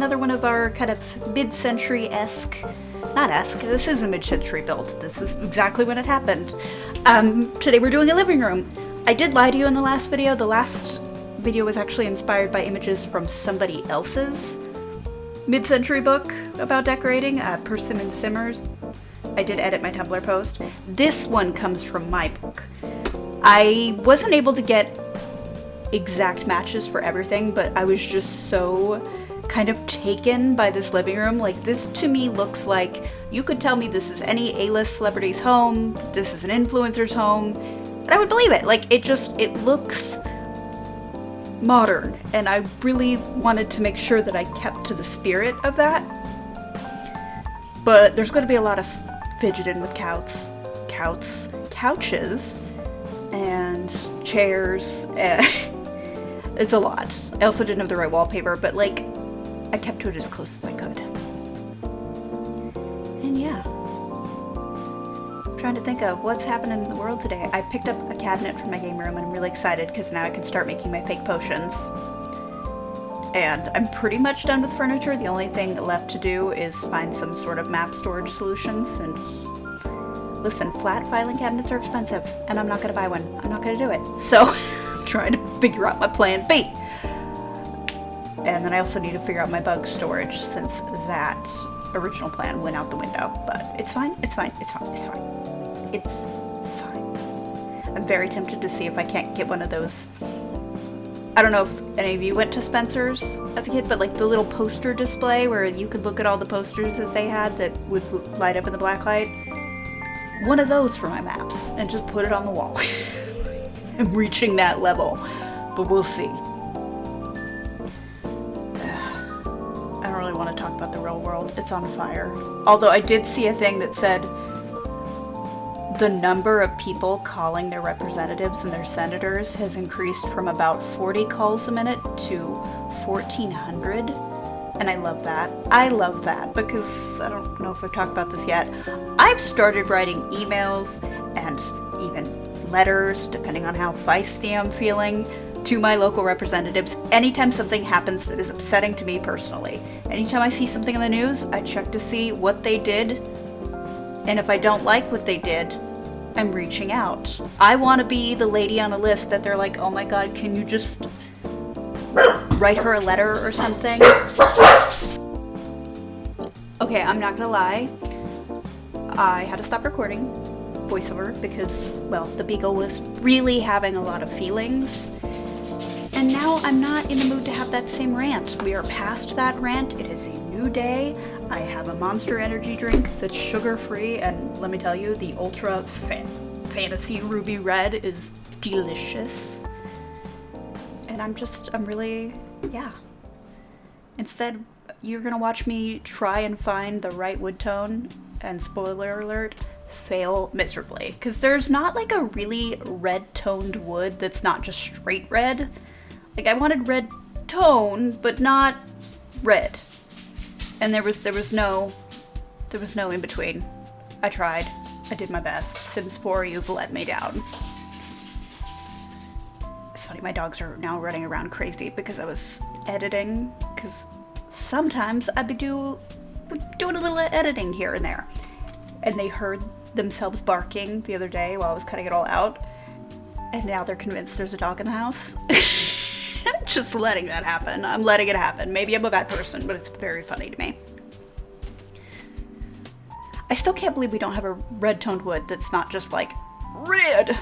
another one of our kind of mid-century-esque, not esque, this is a mid-century build. This is exactly when it happened. Today we're doing a living room. I did lie to you in the last video. The last video was actually inspired by images from somebody else's mid-century book about decorating, Persimmon Simmers. I did edit my Tumblr post. This one comes from my book. I wasn't able to get exact matches for everything, but I was just so kind of taken by this living room. Like, this to me looks like you could tell me this is any A-list celebrity's home, this is an influencer's home, and I would believe it. Like, it looks modern, and I really wanted to make sure that I kept to the spirit of that. But there's going to be a lot of fidgeting with couches, and chairs, and it's a lot. I also didn't have the right wallpaper, but like, I kept to it as close as I could. And yeah. I'm trying to think of what's happening in the world today. I picked up a cabinet for my game room, and I'm really excited because now I can start making my fake potions. And I'm pretty much done with furniture. The only thing left to do is find some sort of map storage solutions. And listen, flat filing cabinets are expensive, and I'm not going to buy one. I'm not going to do it. So I'm trying to figure out my plan B. And then I also need to figure out my bug storage, since that original plan went out the window. But it's fine, it's fine, it's fine, it's fine. It's fine. I'm very tempted to see if I can't get one of those. I don't know if any of you went to Spencer's as a kid, but like the little poster display where you could look at all the posters that they had that would light up in the black light. One of those for my maps, and just put it on the wall. I'm reaching that level, but we'll see. I don't really want to talk about the real world. It's on fire. Although I did see a thing that said the number of people calling their representatives and their senators has increased from about 40 calls a minute to 1,400. And I love that. I love that because I don't know if I've talked about this yet. I've started writing emails and even letters, depending on how feisty I'm feeling, to my local representatives anytime something happens that is upsetting to me personally. Anytime I see something in the news, I check to see what they did, and if I don't like what they did, I'm reaching out. I want to be the lady on a list that they're like, oh my god, can you just write her a letter or something? Okay, I'm not gonna lie. I had to stop recording voiceover because, well, the beagle was really having a lot of feelings. And now I'm not in the mood to have that same rant. We are past that rant. It is a new day. I have a Monster Energy drink that's sugar-free, and let me tell you, the Ultra Fantasy Ruby Red is delicious. And I'm really, yeah. Instead, you're gonna watch me try and find the right wood tone, and spoiler alert, fail miserably. Because there's not like a really red-toned wood that's not just straight red. Like, I wanted red tone, but not red. And there was no in between. I tried. I did my best. Sims 4, you've let me down. It's funny, my dogs are now running around crazy because I was editing, because sometimes I'd be doing a little editing here and there. And they heard themselves barking the other day while I was cutting it all out. And now they're convinced there's a dog in the house. Just letting that happen. I'm letting it happen. Maybe I'm a bad person, but it's very funny to me. I still can't believe we don't have a red-toned wood that's not just like red.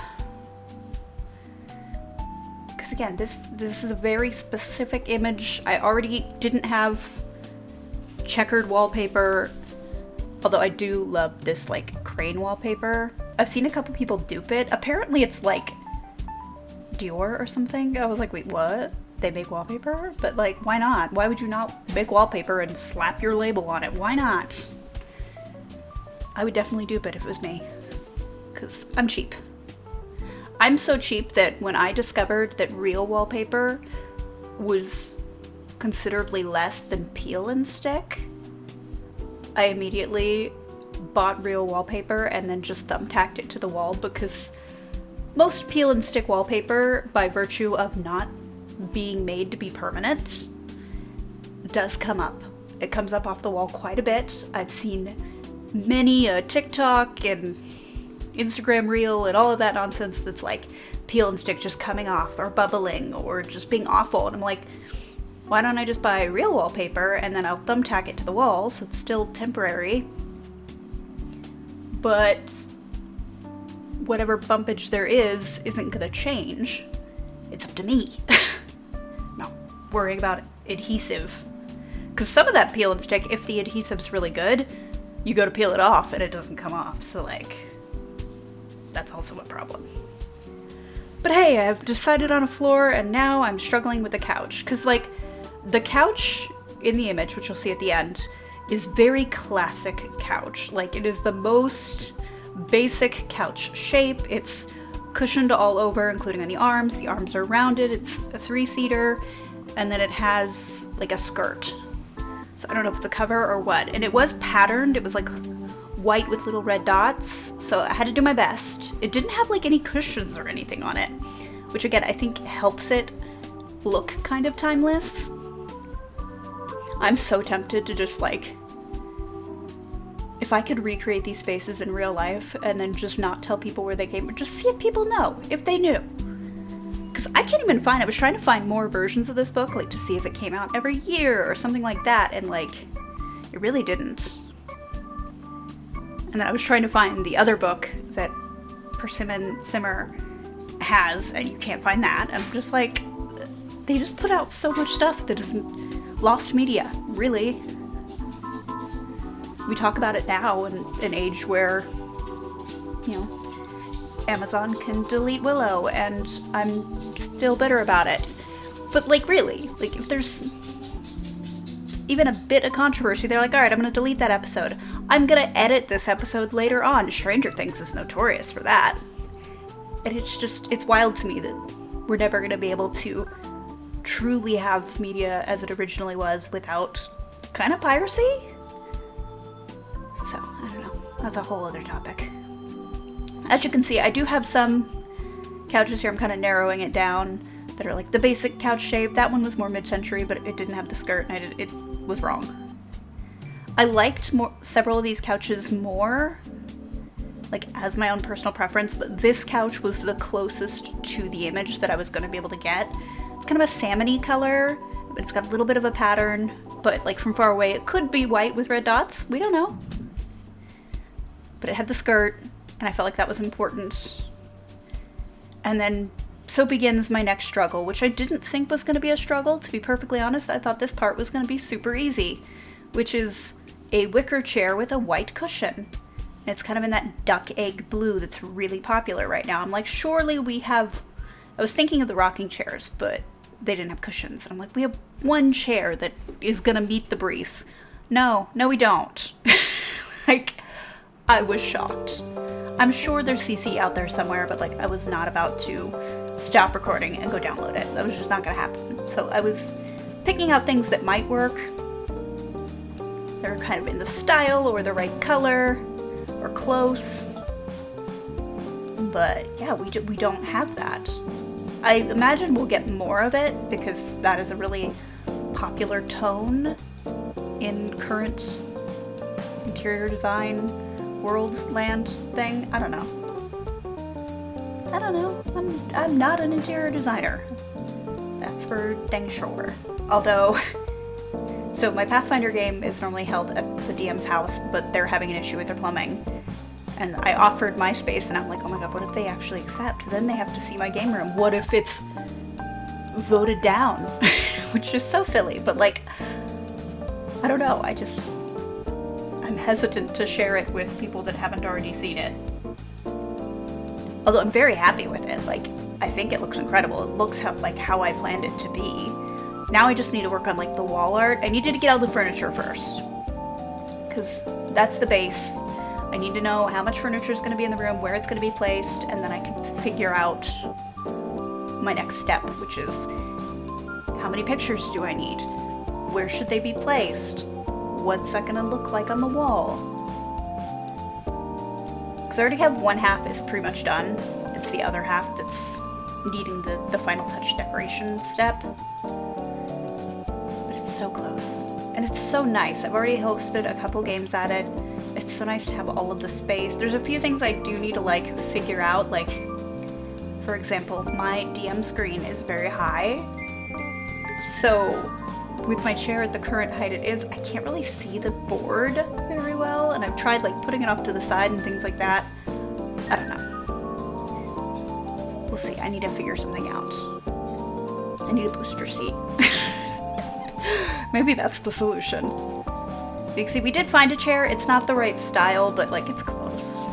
Because again, this is a very specific image. I already didn't have checkered wallpaper, although I do love this like crane wallpaper. I've seen a couple people dupe it. Apparently it's like Dior or something. I was like, wait, what? They make wallpaper? But like, why not? Why would you not make wallpaper and slap your label on it? Why not? I would definitely dupe it if it was me. Because I'm cheap. I'm so cheap that when I discovered that real wallpaper was considerably less than peel and stick, I immediately bought real wallpaper and then just thumbtacked it to the wall, because most peel and stick wallpaper, by virtue of not being made to be permanent, does come up It comes up off the wall quite a bit. I've seen many a TikTok and Instagram reel and all of that nonsense that's like peel and stick just coming off or bubbling or just being awful. And I'm like, why don't I just buy real wallpaper and then I'll thumbtack it to the wall so it's still temporary, but whatever bumpage there is isn't gonna change. It's up to me. Not worrying about adhesive. Because some of that peel and stick, if the adhesive's really good, you go to peel it off and it doesn't come off. So like, that's also a problem. But hey, I've decided on a floor and now I'm struggling with the couch. Because like, the couch in the image, which you'll see at the end, is very classic couch. Like, it is the most basic couch shape. It's cushioned all over, including on the arms. The arms are rounded. It's a 3-seater, and then it has like a skirt. So I don't know if it's a cover or what. And it was patterned. It was like white with little red dots. So I had to do my best. It didn't have like any cushions or anything on it, which again, I think helps it look kind of timeless. I'm so tempted to just like, if I could recreate these spaces in real life and then just not tell people where they came from, just see if people know, if they knew. Because I can't even find, I was trying to find more versions of this book, like to see if it came out every year or something like that, and like, it really didn't. And then I was trying to find the other book that Persimmon Simmer has, and you can't find that. I'm just like, they just put out so much stuff that is lost media, really. We talk about it now in an age where, you know, Amazon can delete Willow, and I'm still bitter about it. But like, really, like if there's even a bit of controversy, they're like, all right, I'm gonna delete that episode. I'm gonna edit this episode later on. Stranger Things is notorious for that. And it's just, it's wild to me that we're never gonna be able to truly have media as it originally was without kind of piracy. So, I don't know. That's a whole other topic. As you can see, I do have some couches here. I'm kind of narrowing it down that are like the basic couch shape. That one was more mid-century, but it didn't have the skirt, and it was wrong. I liked several of these couches more, like as my own personal preference, but this couch was the closest to the image that I was going to be able to get. It's kind of a salmon-y color, but it's got a little bit of a pattern, but like from far away it could be white with red dots. We don't know. But it had the skirt, and I felt like that was important. And then so begins my next struggle, which I didn't think was going to be a struggle, to be perfectly honest. I thought this part was going to be super easy, which is a wicker chair with a white cushion. And it's kind of in that duck egg blue that's really popular right now. I'm like, surely we have... I was thinking of the rocking chairs, but they didn't have cushions. And I'm like, we have one chair that is going to meet the brief. No, we don't. Like, I was shocked. I'm sure there's CC out there somewhere, but like, I was not about to stop recording and go download it. That was just not going to happen. So I was picking out things that might work. They're kind of in the style or the right color or close. But yeah, we don't have that. I imagine we'll get more of it because that is a really popular tone in current interior design world land thing. I don't know. I'm not an interior designer. That's for dang sure. Although, so my Pathfinder game is normally held at the DM's house, but they're having an issue with their plumbing. And I offered my space, and I'm like, oh my god, what if they actually accept? Then they have to see my game room. What if it's voted down? Which is so silly, but like, I don't know, I'm hesitant to share it with people that haven't already seen it. Although I'm very happy with it. Like, I think it looks incredible. It looks how I planned it to be. Now I just need to work on like the wall art. I needed to get all the furniture first, because that's the base. I need to know how much furniture is going to be in the room, where it's going to be placed, and then I can figure out my next step, which is how many pictures do I need? Where should they be placed? What's that going to look like on the wall? Because I already have one half is pretty much done. It's the other half that's needing the final touch decoration step. But it's so close. And it's so nice. I've already hosted a couple games at it. It's so nice to have all of the space. There's a few things I do need to like figure out, like for example, my DM screen is very high. So with my chair at the current height it is, I can't really see the board very well, and I've tried like putting it off to the side and things like that. I don't know. We'll see. I need to figure something out. I need a booster seat. Maybe that's the solution. You see, we did find a chair. It's not the right style, but like it's close.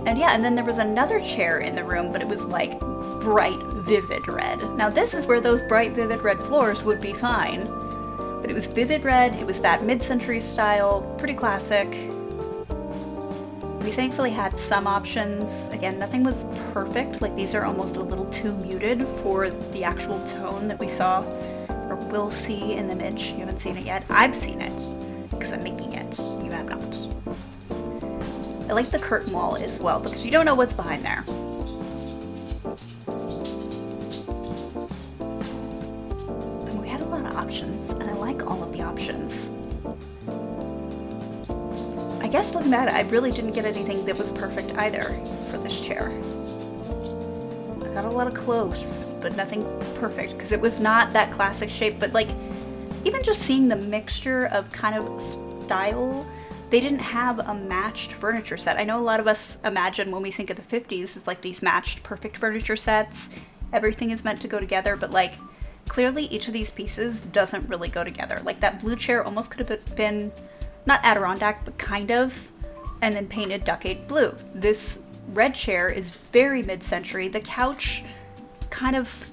And yeah, and then there was another chair in the room, but it was like bright, vivid red. Now this is where those bright, vivid red floors would be fine. But it was vivid red, it was that mid-century style, pretty classic. We thankfully had some options. Again, nothing was perfect. Like these are almost a little too muted for the actual tone that we saw or will see in the image. You haven't seen it yet. I've seen it because I'm making it. You have not. I like the curtain wall as well because you don't know what's behind there. And we had a lot of options, and I like all of the options. I guess looking back, I really didn't get anything that was perfect either for this chair. I got a lot of close, but nothing perfect because it was not that classic shape, but like even just seeing the mixture of kind of style, they didn't have a matched furniture set. I know a lot of us imagine when we think of the 50s is like these matched perfect furniture sets. Everything is meant to go together, but like clearly each of these pieces doesn't really go together. Like that blue chair almost could have been not Adirondack, but kind of, and then painted duckade blue. This red chair is very mid-century. The couch, kind of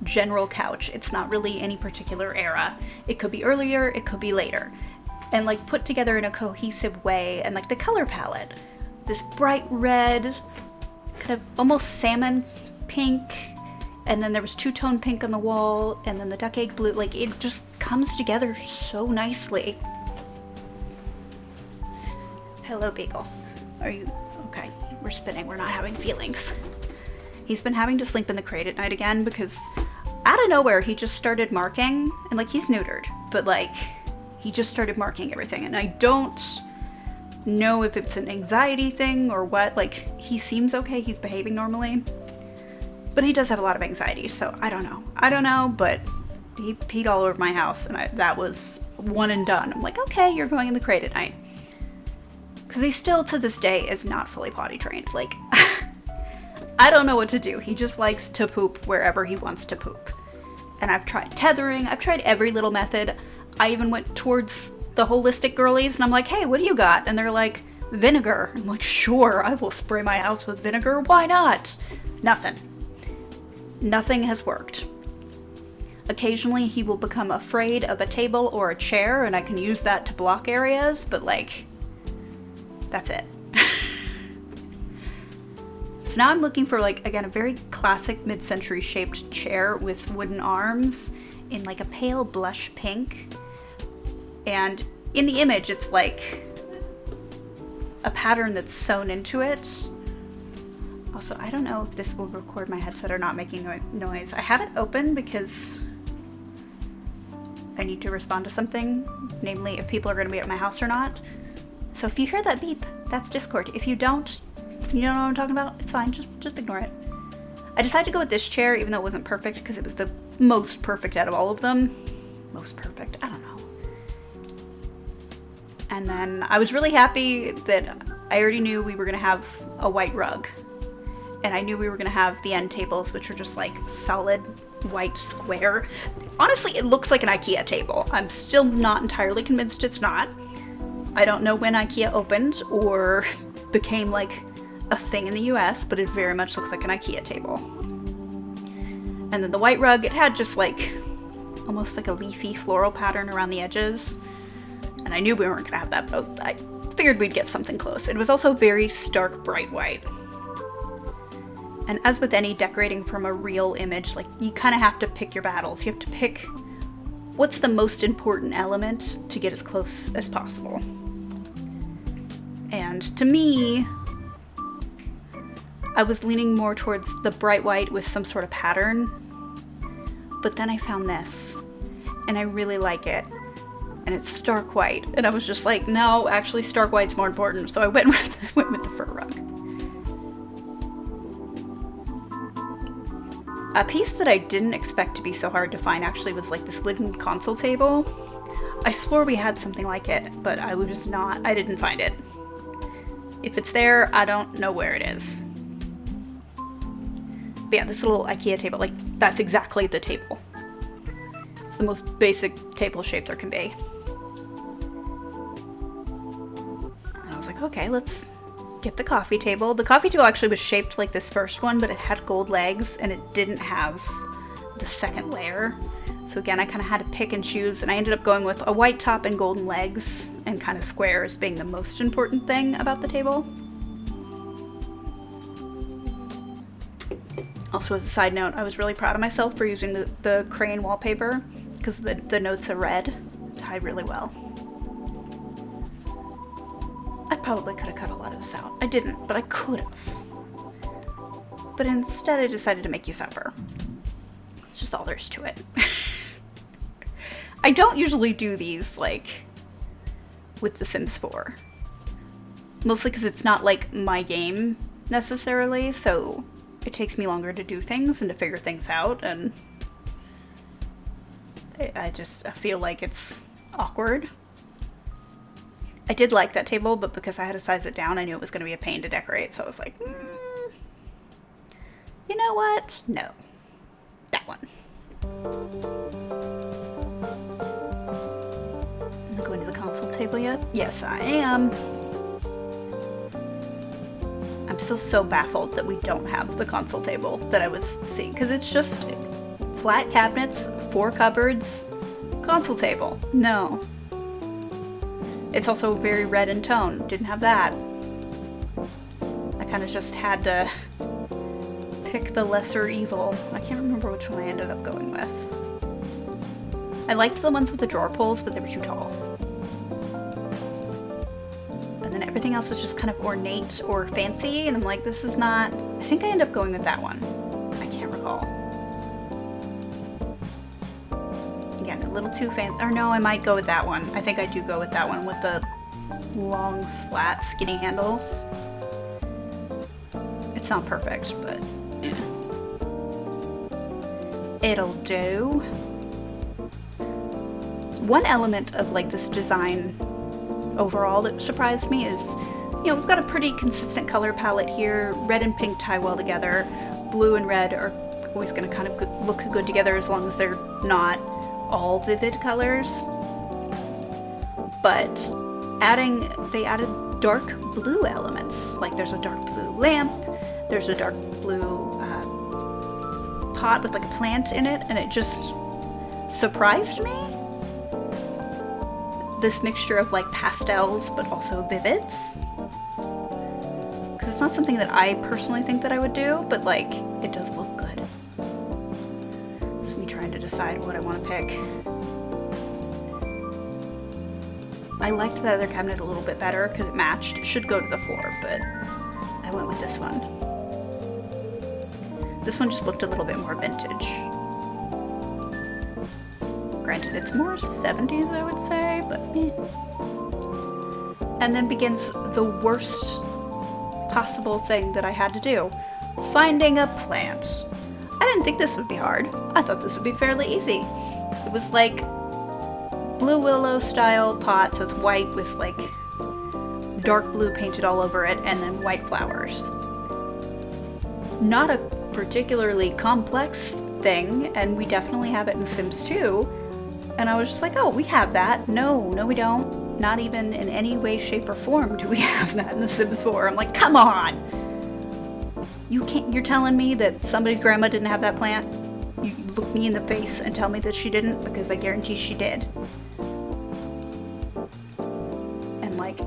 general couch. It's not really any particular era. It could be earlier, it could be later. And like put together in a cohesive way, and like the color palette. This bright red, kind of almost salmon pink, and then there was two-tone pink on the wall, and then the duck egg blue. Like it just comes together so nicely. Hello, Beagle. Are you okay? We're spinning. We're not having feelings. He's been having to sleep in the crate at night again because out of nowhere he just started marking, and like he's neutered, but like he just started marking everything, and I don't know if it's an anxiety thing or what. Like he seems okay, he's behaving normally, but he does have a lot of anxiety, so I don't know, but he peed all over my house, and that was one and done. I'm like, okay, you're going in the crate at night. Because he still, to this day, is not fully potty trained. Like, I don't know what to do. He just likes to poop wherever he wants to poop. And I've tried tethering. I've tried every little method. I even went towards the holistic girlies, and I'm like, hey, what do you got? And they're like, vinegar. I'm like, sure, I will spray my house with vinegar. Why not? Nothing. Nothing has worked. Occasionally, he will become afraid of a table or a chair, and I can use that to block areas, but like, that's it. So now I'm looking for, like, again, a very classic mid-century shaped chair with wooden arms in like a pale blush pink. And in the image, it's like a pattern that's sewn into it. Also, I don't know if this will record my headset or not making noise. I have it open because I need to respond to something, namely if people are going to be at my house or not. So if you hear that beep, that's Discord. If you don't, you don't know what I'm talking about, it's fine, just ignore it. I decided to go with this chair, even though it wasn't perfect, because it was the most perfect out of all of them. Most perfect, I don't know. And then I was really happy that I already knew we were gonna have a white rug. And I knew we were gonna have the end tables, which are just like solid white square. Honestly, it looks like an IKEA table. I'm still not entirely convinced it's not. I don't know when IKEA opened or became like a thing in the US, but it very much looks like an IKEA table. And then the white rug, it had just like almost like a leafy floral pattern around the edges. And I knew we weren't gonna have that, but I figured we'd get something close. It was also very stark bright white. And as with any decorating from a real image, like you kind of have to pick your battles. You have to pick what's the most important element to get as close as possible. And to me, I was leaning more towards the bright white with some sort of pattern, but then I found this, and I really like it. and it's stark white. And I was just like, no, actually stark white's more important. So I went with the fur rug. A piece that I didn't expect to be so hard to find actually was like this wooden console table. I swore we had something like it, but I didn't find it. If it's there, I don't know where it is. But yeah, this little IKEA table, like, that's exactly the table. It's the most basic table shape there can be. And I was like, okay, let's get the coffee table. The coffee table actually was shaped like this first one, but it had gold legs and it didn't have the second layer. So again, I kind of had to pick and choose, and I ended up going with a white top and golden legs and kind of squares being the most important thing about the table. Also, as a side note, I was really proud of myself for using the crayon wallpaper because the notes are red, tied really well. I probably could have cut a lot of this out. I didn't, but I could have. But instead I decided to make you suffer. It's just all there is to it. I don't usually do these, like, with The Sims 4. Mostly because it's not, like, my game, necessarily, so it takes me longer to do things and to figure things out, and I feel like it's awkward. I did like that table, but because I had to size it down, I knew it was going to be a pain to decorate, so I was like, you know what? No. That one. Am I going to the console table yet? Yes, I am. I'm still so baffled that we don't have the console table that I was seeing, because it's just flat cabinets, 4 cupboards, console table. No. It's also very red in tone. Didn't have that. I kind of just had to pick the lesser evil. I can't remember which one I ended up going with. I liked the ones with the drawer pulls, but they were too tall. And then everything else was just kind of ornate or fancy, and I'm like, this is not... I think I ended up going with that one. I can't recall. Again, a little too fancy. Or no, I might go with that one. I think I do go with that one with the long, flat, skinny handles. It's not perfect, but yeah. It'll do. One element of like this design overall that surprised me is, you know, we've got a pretty consistent color palette here. Red and pink tie well together. Blue and red are always going to kind of look good together as long as they're not all vivid colors. But they added dark blue elements. Like there's a dark blue lamp, there's a dark blue pot with like a plant in it, and it just surprised me. This mixture of like pastels but also vivids. Because it's not something that I personally think that I would do, but like it does look good. It's me trying to decide what I want to pick. I liked the other cabinet a little bit better because it matched. It should go to the floor, but I went with this one. This one just looked a little bit more vintage. Granted, it's more 70s, I would say, but eh. And then begins the worst possible thing that I had to do. Finding a plant. I didn't think this would be hard. I thought this would be fairly easy. It was like blue willow style pot, so it's white with like dark blue painted all over it, and then white flowers. Not a particularly complex thing, and we definitely have it in Sims 2. And I was just like, oh, we have that. No, we don't. Not even in any way, shape, or form do we have that in The Sims 4. I'm like, come on! You're telling me that somebody's grandma didn't have that plant? You look me in the face and tell me that she didn't, because I guarantee she did. And like,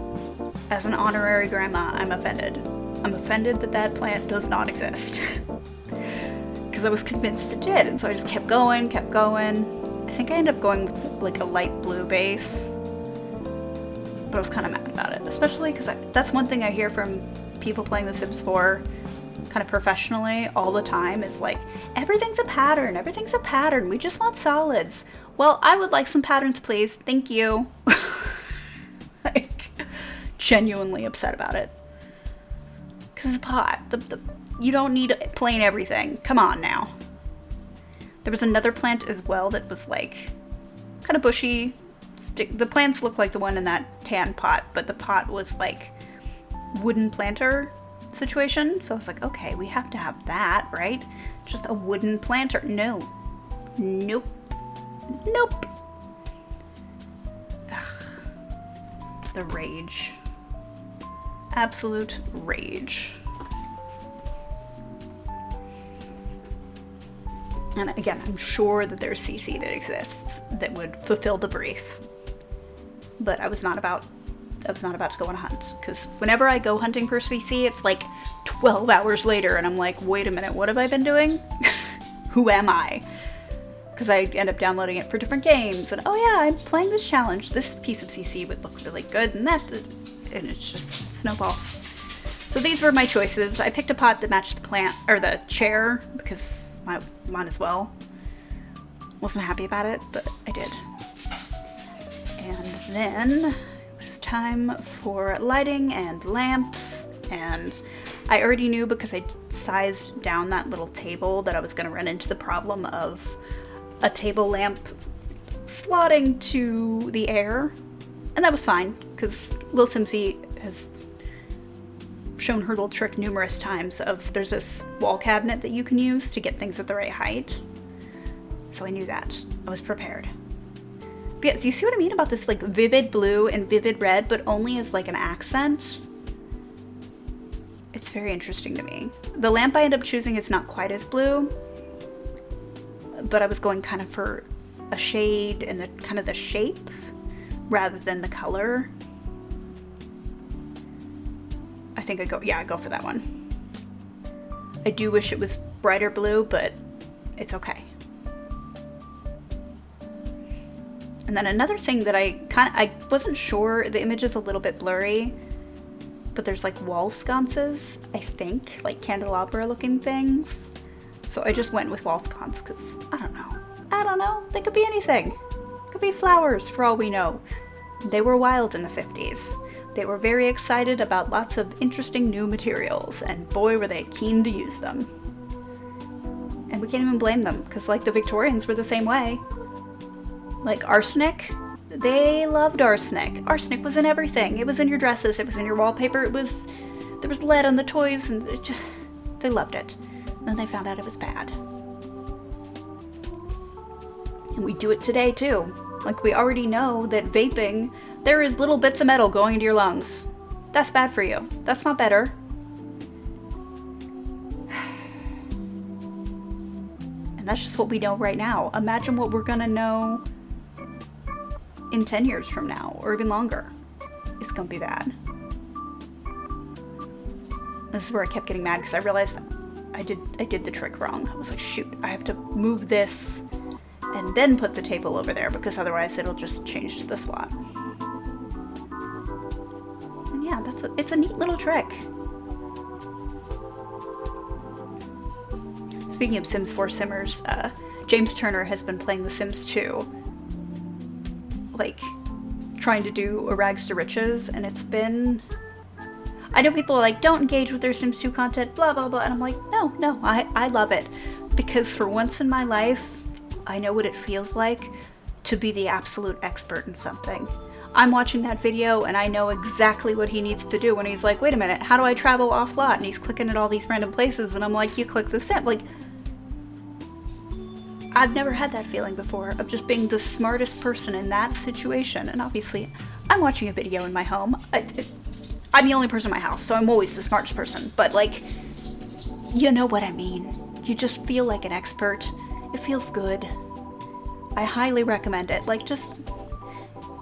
as an honorary grandma, I'm offended. I'm offended that that plant does not exist. Because I was convinced it did, and so I just kept going. I think I ended up going with like a light blue base, but I was kind of mad about it, especially because that's one thing I hear from people playing The Sims 4 kind of professionally all the time is like, everything's a pattern, we just want solids. Well, I would like some patterns, please. Thank you. genuinely upset about it. Because it's a pot. You don't need plain everything. Come on now. There was another plant as well that was like kind of bushy. The plants looked like the one in that tan pot, but the pot was like wooden planter situation. So I was like, okay, we have to have that, right? Just a wooden planter. No. Nope. Nope. Ugh. The rage. Absolute rage. And again, I'm sure that there's CC that exists that would fulfill the brief. But I was not about to go on a hunt. Because whenever I go hunting for CC, it's like 12 hours later, and I'm like, wait a minute, what have I been doing? Who am I? Because I end up downloading it for different games, and oh yeah, I'm playing this challenge. This piece of CC would look really good, and it's just snowballs. So these were my choices. I picked a pot that matched the plant, or the chair, because I might as well. Wasn't happy about it, but I did. And then it was time for lighting and lamps, and I already knew because I sized down that little table that I was going to run into the problem of a table lamp slotting to the air, and that was fine, because Lil Simsy has shown her little trick numerous times of there's this wall cabinet that you can use to get things at the right height. So I knew that. I was prepared. But yes, you see what I mean about this like vivid blue and vivid red, but only as like an accent? It's very interesting to me. The lamp I end up choosing is not quite as blue, but I was going kind of for a shade and the kind of the shape rather than the color. I think I go for that one. I do wish it was brighter blue, but it's okay. And then another thing that I wasn't sure, the image is a little bit blurry, but there's like wall sconces, I think, like candelabra looking things. So I just went with wall sconce because I don't know. They could be anything. Could be flowers for all we know. They were wild in the 50s. They were very excited about lots of interesting new materials, and boy were they keen to use them. And we can't even blame them, because like the Victorians were the same way. Like arsenic, they loved arsenic. Arsenic was in everything. It was in your dresses, it was in your wallpaper, there was lead on the toys, and they loved it. And then they found out it was bad. And we do it today too. Like we already know that vaping, there is little bits of metal going into your lungs. That's bad for you. That's not better. And that's just what we know right now. Imagine what we're gonna know in 10 years from now, or even longer. It's gonna be bad. This is where I kept getting mad because I realized I did the trick wrong. I was like, shoot, I have to move this and then put the table over there, because otherwise it'll just change to the slot. And yeah, it's a neat little trick. Speaking of Sims 4 Simmers, James Turner has been playing The Sims 2, like trying to do a rags to riches, and it's been, I know people are like, don't engage with their Sims 2 content, blah blah blah, and I'm like, no, I love it, because for once in my life I know what it feels like to be the absolute expert in something. I'm watching that video and I know exactly what he needs to do when he's like, wait a minute, how do I travel off lot? And he's clicking at all these random places, and I'm like, you click the sim. Like, I've never had that feeling before of just being the smartest person in that situation. And obviously, I'm watching a video in my home. I'm the only person in my house, so I'm always the smartest person. But like, you know what I mean. You just feel like an expert. It feels good. I highly recommend it. Like, just,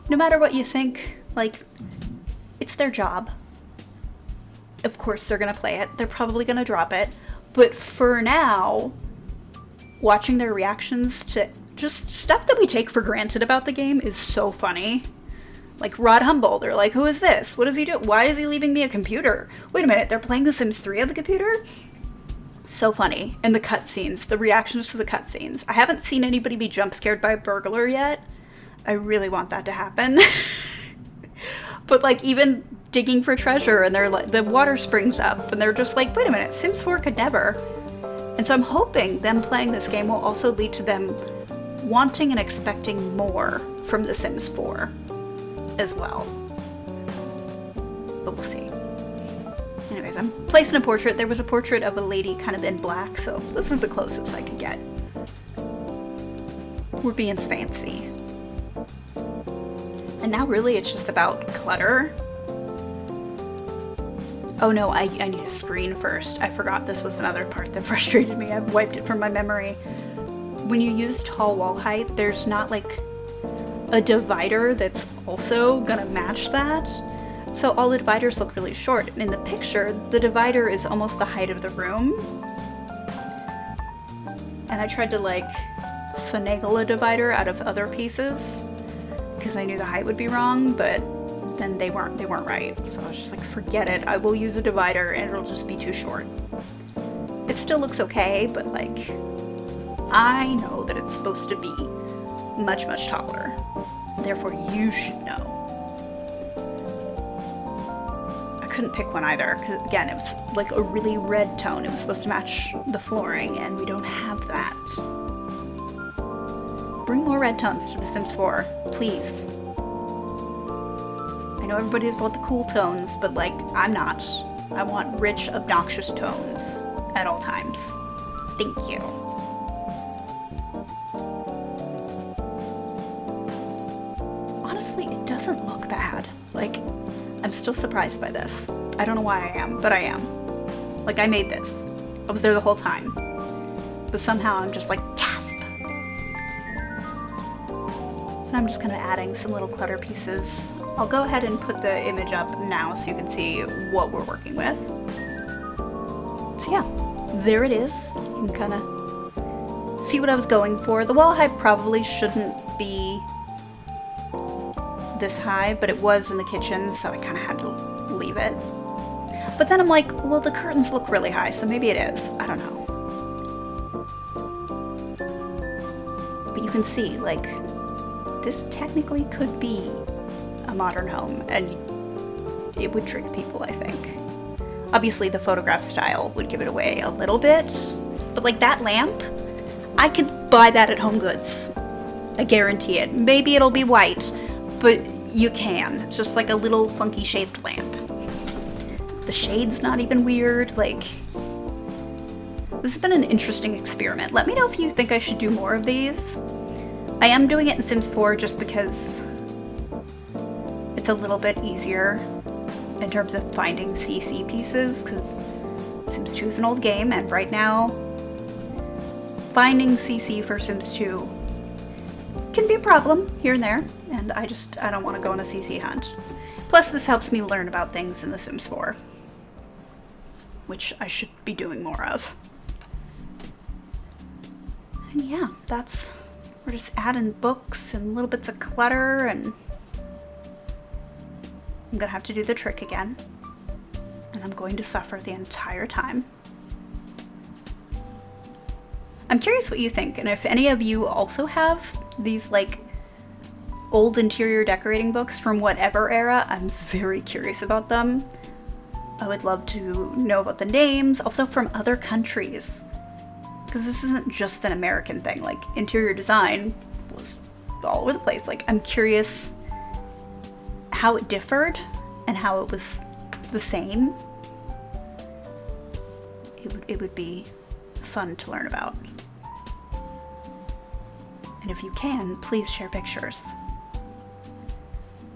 no matter what you think, like, it's their job. Of course they're gonna play it. They're probably gonna drop it. But for now, watching their reactions to just stuff that we take for granted about the game is so funny. Like Rod Humble, they're like, who is this? What does he do? Why is he leaving me a computer? Wait a minute, they're playing The Sims 3 on the computer? So funny. And the cutscenes, the reactions to the cutscenes. I haven't seen anybody be jump scared by a burglar yet. I really want that to happen. But like, even digging for treasure and they're like, the water springs up and they're just like, wait a minute, Sims 4 could never. And so I'm hoping them playing this game will also lead to them wanting and expecting more from The Sims 4 as well. But we'll see. Anyways, I'm placing a portrait. There was a portrait of a lady kind of in black, so this is the closest I could get. We're being fancy. And now really it's just about clutter. Oh no, I need a screen first. I forgot this was another part that frustrated me. I've wiped it from my memory. When you use tall wall height, there's not like a divider that's also gonna match that. So all the dividers look really short. And in the picture, the divider is almost the height of the room. And I tried to like finagle a divider out of other pieces because I knew the height would be wrong, but then they weren't right. So I was just like, forget it. I will use a divider and it'll just be too short. It still looks okay, but like, I know that it's supposed to be much, much taller. Therefore, you should know. I couldn't pick one either, because again, it was like a really red tone. It was supposed to match the flooring, and we don't have that. Bring more red tones to The Sims 4, please. I know everybody's about the cool tones, but like, I'm not. I want rich, obnoxious tones at all times. Thank you. Honestly, it doesn't look bad. Like, I'm still surprised by this. I don't know why I am, but I am. Like, I made this. I was there the whole time. But somehow I'm just like, gasp. So I'm just kind of adding some little clutter pieces. I'll go ahead and put the image up now so you can see what we're working with. So yeah, there it is. You can kind of see what I was going for. The wall height probably shouldn't be this high, but it was in the kitchen, so I kind of had to leave it. But then I'm like, well, the curtains look really high, so maybe it is. I don't know. But you can see, like, this technically could be a modern home, and it would trick people, I think. Obviously, the photograph style would give it away a little bit, but like that lamp, I could buy that at Home Goods. I guarantee it. Maybe it'll be white, but you can. It's just like a little funky shaped lamp. The shade's not even weird. Like, this has been an interesting experiment. Let me know if you think I should do more of these. I am doing it in Sims 4 just because it's a little bit easier in terms of finding CC pieces, because Sims 2 is an old game, and right now finding CC for Sims 2 can be a problem here and there, and I don't want to go on a CC hunt. Plus, this helps me learn about things in The Sims 4, which I should be doing more of. And yeah, we're just adding books and little bits of clutter, and I'm gonna have to do the trick again, and I'm going to suffer the entire time. I'm curious what you think, and if any of you also have these like old interior decorating books from whatever era, I'm very curious about them. I would love to know about the names, also from other countries, because this isn't just an American thing. Like, interior design was all over the place. Like, I'm curious how it differed and how it was the same. It would be fun to learn about. And if you can, please share pictures.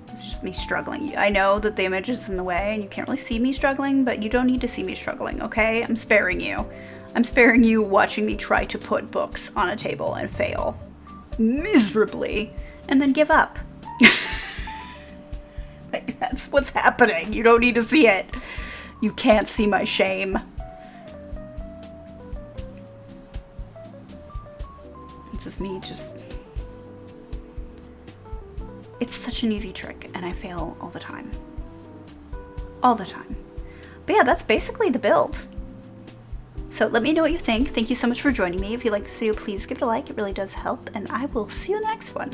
It's just me struggling. I know that the image is in the way and you can't really see me struggling, but you don't need to see me struggling, okay? I'm sparing you. I'm sparing you watching me try to put books on a table and fail miserably and then give up. Like, that's what's happening. You don't need to see it. You can't see my shame. This is me just... It's such an easy trick, and I fail all the time. All the time. But yeah, that's basically the build. So let me know what you think. Thank you so much for joining me. If you like this video, please give it a like. It really does help, and I will see you in the next one.